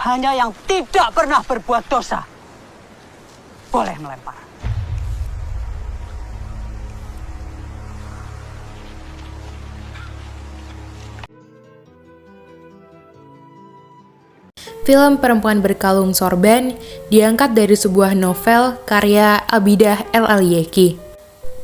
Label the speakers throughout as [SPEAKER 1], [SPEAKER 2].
[SPEAKER 1] hanya yang tidak pernah berbuat dosa boleh melempar.
[SPEAKER 2] Film Perempuan Berkalung Sorban diangkat dari sebuah novel karya Abidah El-Aliyeki.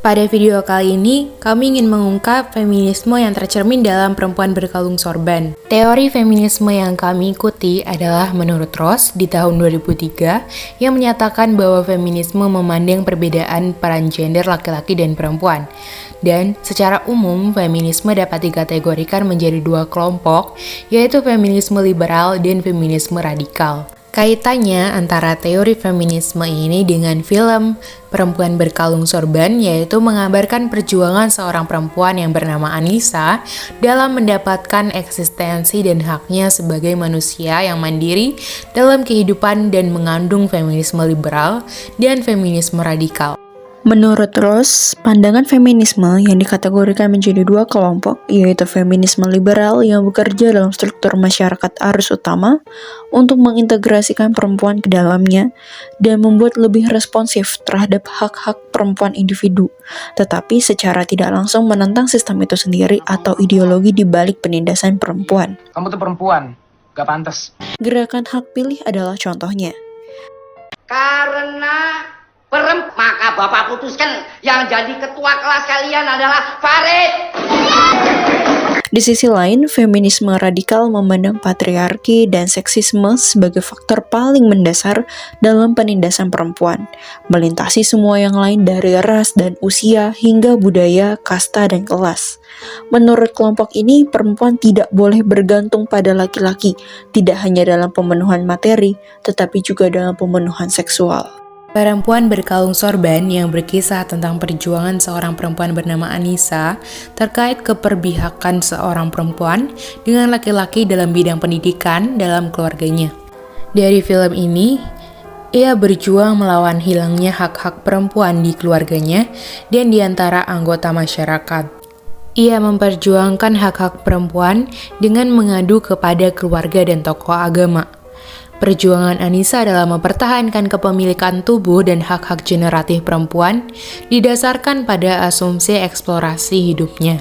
[SPEAKER 2] Pada video kali ini, kami ingin mengungkap feminisme yang tercermin dalam Perempuan Berkalung Sorban. Teori feminisme yang kami ikuti adalah menurut Ross di tahun 2003 yang menyatakan bahwa feminisme memandang perbedaan peran gender laki-laki dan perempuan. Dan secara umum, feminisme dapat dikategorikan menjadi dua kelompok, yaitu feminisme liberal dan feminisme radikal. Kaitannya antara teori feminisme ini dengan film Perempuan Berkalung Sorban yaitu mengabarkan perjuangan seorang perempuan yang bernama Anissa dalam mendapatkan eksistensi dan haknya sebagai manusia yang mandiri dalam kehidupan dan mengandung feminisme liberal dan feminisme radikal.
[SPEAKER 3] Menurut Ross, pandangan feminisme yang dikategorikan menjadi dua kelompok, yaitu feminisme liberal yang bekerja dalam struktur masyarakat arus utama untuk mengintegrasikan perempuan ke dalamnya dan membuat lebih responsif terhadap hak-hak perempuan individu, tetapi secara tidak langsung menentang sistem itu sendiri atau ideologi di balik penindasan perempuan.
[SPEAKER 4] Kamu tuh perempuan, gak pantas.
[SPEAKER 3] Gerakan hak pilih adalah contohnya.
[SPEAKER 5] Karena maka Bapak putuskan yang jadi ketua kelas kalian adalah Farid.
[SPEAKER 3] Di sisi lain, feminisme radikal memandang patriarki dan seksisme sebagai faktor paling mendasar dalam penindasan perempuan, melintasi semua yang lain dari ras dan usia hingga budaya, kasta, dan kelas. Menurut kelompok ini, perempuan tidak boleh bergantung pada laki-laki, tidak hanya dalam pemenuhan materi, tetapi juga dalam pemenuhan seksual.
[SPEAKER 2] Perempuan Berkalung Sorban yang berkisah tentang perjuangan seorang perempuan bernama Anissa terkait keperbihakan seorang perempuan dengan laki-laki dalam bidang pendidikan dalam keluarganya. Dari film ini, ia berjuang melawan hilangnya hak-hak perempuan di keluarganya dan di antara anggota masyarakat. Ia memperjuangkan hak-hak perempuan dengan mengadu kepada keluarga dan tokoh agama. Perjuangan Anissa dalam mempertahankan kepemilikan tubuh dan hak-hak generatif perempuan didasarkan pada asumsi eksplorasi hidupnya.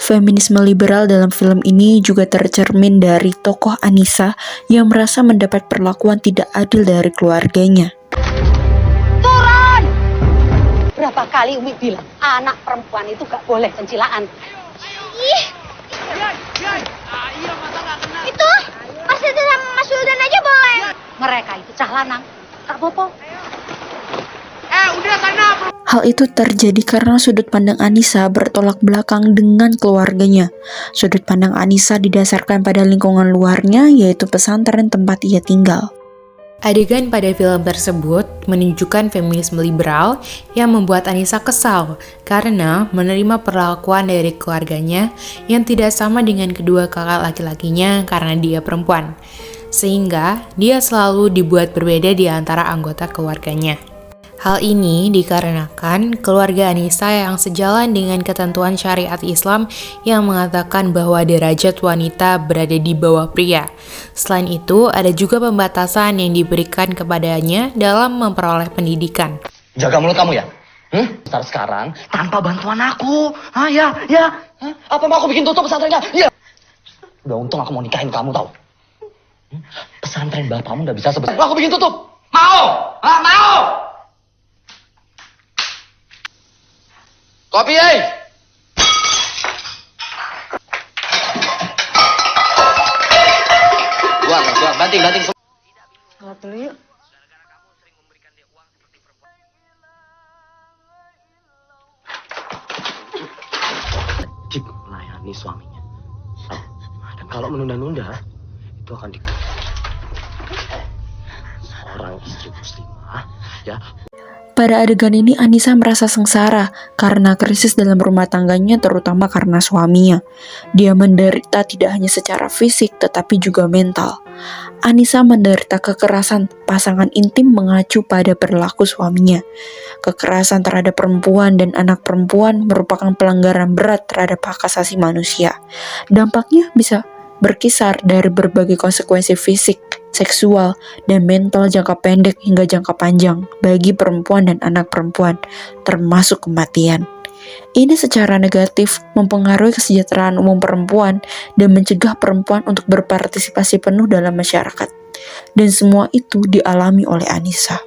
[SPEAKER 3] Feminisme liberal dalam film ini juga tercermin dari tokoh Anissa yang merasa mendapat perlakuan tidak adil dari keluarganya.
[SPEAKER 6] Turun! Berapa kali Umi bilang anak perempuan itu gak boleh pencilaan.
[SPEAKER 7] Ih, itu Mas Dede sama Mas Wildan aja boleh.
[SPEAKER 6] Mereka itu cah lanang, Kak Bopo.
[SPEAKER 4] Udah sana.
[SPEAKER 3] Hal itu terjadi karena sudut pandang Anissa bertolak belakang dengan keluarganya. Sudut pandang Anissa didasarkan pada lingkungan luarnya, yaitu pesantren tempat ia tinggal.
[SPEAKER 2] Adegan pada film tersebut menunjukkan feminisme liberal yang membuat Anissa kesal karena menerima perlakuan dari keluarganya yang tidak sama dengan kedua kakak laki-lakinya karena dia perempuan, sehingga dia selalu dibuat berbeda di antara anggota keluarganya. Hal ini dikarenakan keluarga Anissa yang sejalan dengan ketentuan syariat Islam yang mengatakan bahwa derajat wanita berada di bawah pria. Selain itu, ada juga pembatasan yang diberikan kepadanya dalam memperoleh pendidikan.
[SPEAKER 5] Jaga mulut kamu ya. Start sekarang tanpa bantuan aku. Ya. Apa mau aku bikin tutup pesantrennya? Ya. Udah untung aku mau nikahin kamu tau. Pesantren bapakmu udah bisa sebesar. Aku bikin tutup. Mau? Mau. Kopi, Buang, banting.
[SPEAKER 6] Salat dulu yuk.
[SPEAKER 5] Wajib melayani suaminya. Dan kalau menunda-nunda, itu akan seorang istri muslimah, ya.
[SPEAKER 3] Pada adegan ini Anissa merasa sengsara karena krisis dalam rumah tangganya, terutama karena suaminya. Dia menderita tidak hanya secara fisik tetapi juga mental. Anissa menderita kekerasan pasangan intim mengacu pada perilaku suaminya. Kekerasan terhadap perempuan dan anak perempuan merupakan pelanggaran berat terhadap hak asasi manusia. Dampaknya bisa berkisar dari berbagai konsekuensi fisik, seksual, dan mental jangka pendek hingga jangka panjang bagi perempuan dan anak perempuan, termasuk kematian. Ini secara negatif mempengaruhi kesejahteraan umum perempuan dan mencegah perempuan untuk berpartisipasi penuh dalam masyarakat. Dan semua itu dialami oleh Anissa.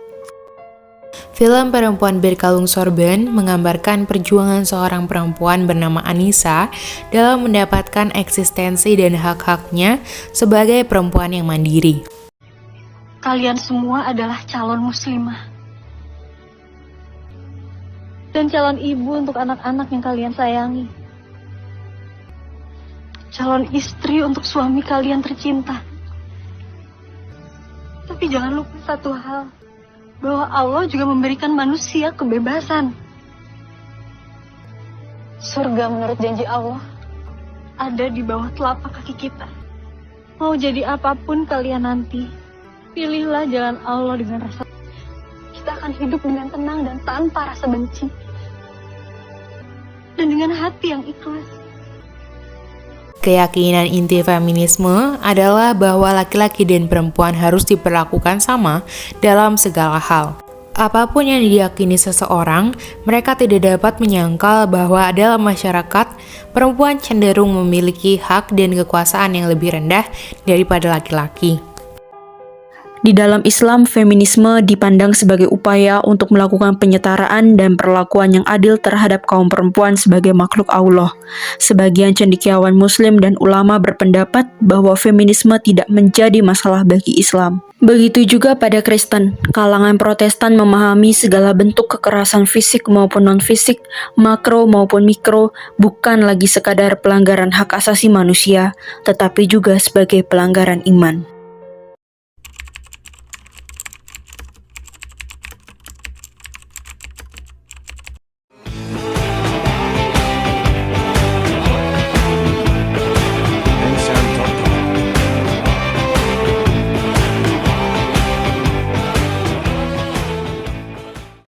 [SPEAKER 2] Film Perempuan Berkalung Sorban menggambarkan perjuangan seorang perempuan bernama Anissa dalam mendapatkan eksistensi dan hak-haknya sebagai perempuan yang mandiri.
[SPEAKER 8] Kalian semua adalah calon muslimah. Dan calon ibu untuk anak-anak yang kalian sayangi. Calon istri untuk suami kalian tercinta. Tapi jangan lupa satu hal, bahwa Allah juga memberikan manusia kebebasan. Surga menurut janji Allah ada di bawah telapak kaki kita. Mau jadi apapun kalian nanti, pilihlah jalan Allah dengan rasa. Kita akan hidup dengan tenang dan tanpa rasa benci. Dan dengan hati yang ikhlas.
[SPEAKER 2] Keyakinan inti feminisme adalah bahwa laki-laki dan perempuan harus diperlakukan sama dalam segala hal. Apapun yang diyakini seseorang, mereka tidak dapat menyangkal bahwa dalam masyarakat, perempuan cenderung memiliki hak dan kekuasaan yang lebih rendah daripada laki-laki.
[SPEAKER 3] Di dalam Islam, feminisme dipandang sebagai upaya untuk melakukan penyetaraan dan perlakuan yang adil terhadap kaum perempuan sebagai makhluk Allah. Sebagian cendekiawan Muslim dan ulama berpendapat bahwa feminisme tidak menjadi masalah bagi Islam. Begitu juga pada Kristen, kalangan Protestan memahami segala bentuk kekerasan fisik maupun non-fisik, makro maupun mikro, bukan lagi sekadar pelanggaran hak asasi manusia, tetapi juga sebagai pelanggaran iman.